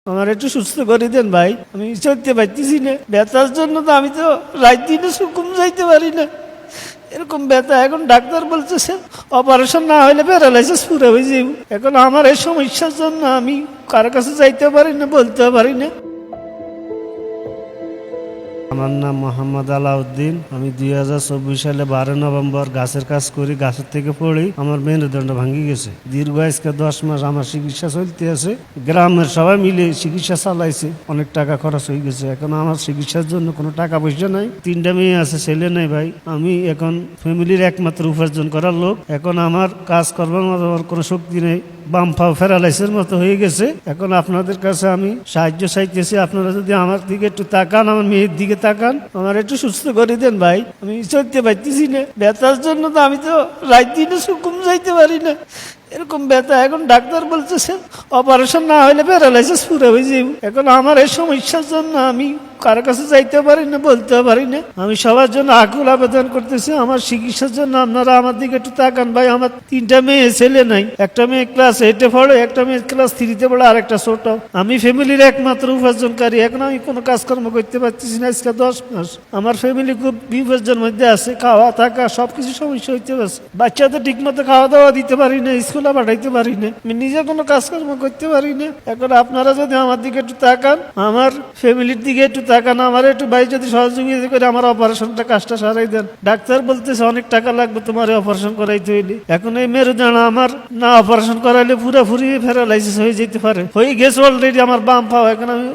আমার একটু সুস্থ করে দেন ভাই, আমি চলতে পারতেছি না। ব্যথার জন্য তো আমি তো রাত দিনে সুকুম যাইতে পারি না, এরকম ব্যথা। এখন ডাক্তার বলতেছে অপারেশন না হলে প্যারালাইসিস পুরো হয়ে যাবে। এখন আমার এই সমস্যার জন্য আমি কারো কাছে যাইতে পারি না, বলতে পারি না। আমার নাম মোহাম্মদ আলাউদ্দিন। আমি 2024 সালে 12 নভেম্বর গাছের কাজ করি, গাছের থেকে পড়ি আমার মেরুদণ্ড ভাঙি গেছে। দীর্ঘ আজকে 10 মাস আমার চিকিৎসা চলতে আছে। গ্রামের সবাই মিলে চিকিৎসা চালাইছে, অনেক টাকা খরচ হয়ে গেছে। এখন আমার চিকিৎসার জন্য কোনো টাকা পয়সা নাই। 3টা মেয়ে আছে, ছেলে নেই ভাই। আমি এখন ফ্যামিলির একমাত্র উপার্জন করার লোক। এখন আমার কাজ করবার মতো কোনো শক্তি নেই, বাম পা প্যারালাইসিসের মতো হয়ে গেছে। এখন আপনাদের কাছে আমি সাহায্য চাইতেছি, আপনারা যদি আমার দিকে একটু তাকান, আমার মেয়ের দিকে তাকান, আমার একটু সুস্থ করে দেন ভাই, আমি চলতে পারতেছি না। ব্যথার জন্য তো আমি তো রাত দিনে সুকুম যাইতে পারি না, এরকম ব্যথা। এখন ডাক্তার বলতেছে অপারেশন না হলে প্যারালাইসিস পুরো হয়ে যাবে। এখন আমার এই সমস্যার জন্য আমি কারো কাছে যাইতে পারি না, বলতে পারি না। আমি সবার জন্য আকুল আবেদন করতেছি, আমার চিকিৎসার জন্য আপনারা আমার দিকে একটু তাকান ভাই। আমার 3টা মেয়ে, ছেলে নাই। একটা মেয়ে ক্লাস 8-এ পড়ে, একটা মেয়ে ক্লাস 3-তে পড়ে, আর একটা ছোট। আমি ফ্যামিলির একমাত্র উপার্জনকারী। এখন আমি কোনো কাজকর্ম করতে পারতেছি না আজকে 10 মাস। আমার ফ্যামিলি খুব বিপর্যয়ের মধ্যে আছে, খাওয়া থাকা সবকিছু সমস্যা হইতে পারছে। বাচ্চাদের ঠিক মতো খাওয়া দাওয়া দিতে পারি না, স্কুলে পাঠাইতে পারি না, আমি নিজে কোনো কাজকর্ম করতে পারি না। এখন আপনারা যদি আমার দিকে একটু তাকান, আমার ফ্যামিলির দিকে একটু তাকান, আমার একটু ভাই যদি সহযোগিতা করে আমার অপারেশনটা কাজটা সারাই দেন। ডাক্তার বলতেছে অনেক টাকা লাগবে তোমার অপারেশন করাইতে হইলে। এখন এই মেরুদণ্ড আমার না অপারেশন করাইলে পুরোপুরি প্যারালাইসিস হয়ে যেতে পারে, হয়ে গেছে অলরেডি। আমার বাম পাও, এখন আমি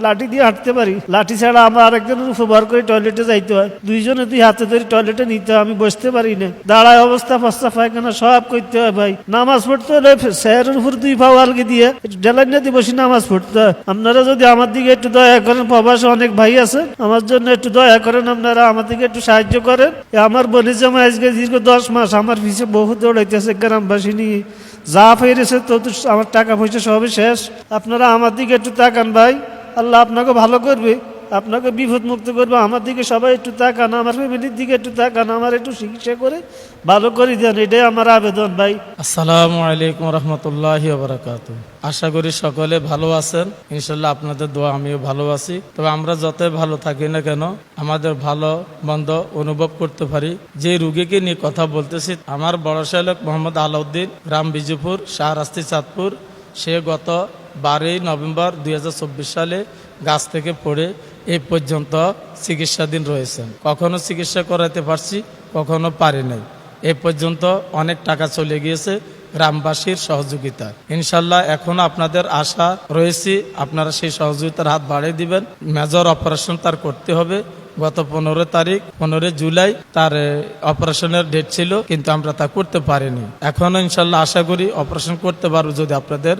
লাঠি দিয়ে হাঁটতে পারি। লাঠি ছাড়া আমার আরেকজনের উপর করে টয়লেটে যাইতে হয়, 2 জনে 2 হাতে ধরে টয়লেটে নিতে হয়। আমি বসতে পারি না, দাঁড়ায় অবস্থা, প্রস্তাব পায়খানা সব করতে হয় ভাই। নামাজ পড়তে হলে স্যারের উপর 2 পাও আলগে দিয়ে ডেলাইনা দিয়ে বসে নামাজ পড়তে হয়। আপনারা যদি আমার দিকে একটু দয়া করেন, প্রবাসে অনেক ভাই আছে, আমার জন্য একটু দয়া করেন, আপনারা আমার দিকে একটু সাহায্য করেন। আমার বোনের জামাই আজকে দীর্ঘ 10 মাস আমার পিছিয়ে বহু দৌড়াইতেছে, গ্রামবাসী নিয়ে যা ফেরেছে তো আমার টাকা পয়সা সবই শেষ। আপনারা আমার দিকে একটু তাকান ভাই, আল্লাহ আপনাকে ভালো করবে, আপনাকে বিপদ মুক্ত করবো। আমার দিকে সবাই একটু তাকান, আমার ফ্যামিলির দিকে একটু তাকান, আমার একটু চিকিৎসা করে ভালো করে দেন, এটাই আমার আবেদন ভাই। আসসালামু আলাইকুম রহমতুল্লাহি ওয়া বারাকাতুহু। আশা করি সকলে ভালো আছেন, ইনশাল্লাহ আপনাদের দোয়া আমিও ভালো আছি। তবে আমরা যতই ভালো থাকি না কেন, আমাদের ভালো মন্দ অনুভব করতে পারি। যে রুগীকে নিয়ে কথা বলতেছি, আমার বড় শালক মোহাম্মদ আলাউদ্দিন, গ্রাম বিজুপুর, শাহরাস্তি, চাঁদপুর। সে গত 12 নভেম্বর 2024 সালে গাছ থেকে পড়ে এই পর্যন্ত চিকিৎসাধীন রয়েছেন। কখনো চিকিৎসা করাতে পারছি, কখনো পারি নাই। এ পর্যন্ত অনেক টাকা চলে গিয়েছে গ্রামবাসীর সহযোগিতা। ইনশাল্লাহ এখনো আপনাদের আশা রয়েছে, আপনারা সেই সহযোগিতার হাত বাড়িয়ে দিবেন। মেজর অপারেশন তার করতে হবে। গত 15 জুলাই তার অপারেশনের ডেট ছিল, কিন্তু আমরা তা করতে পারিনি। এখনো ইনশাল্লাহ আশা করি অপারেশন করতে পারবো যদি আপনাদের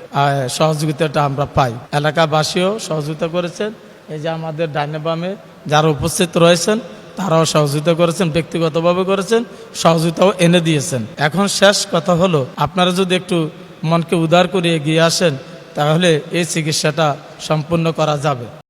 সহযোগিতাটা আমরা পাই। এলাকাবাসীও সহযোগিতা করেছেন। এই যে আমাদের ডাইনে বামে যারা উপস্থিত রয়েছেন তারাও সহযোগিতা করেছেন, ব্যক্তিগতভাবে করেছেন, সহযোগিতাও এনে দিয়েছেন। এখন শেষ কথা হলো, আপনারা যদি একটু মনকে উদার করে এগিয়ে আসেন, তাহলে এই চিকিৎসাটা সম্পূর্ণ করা যাবে।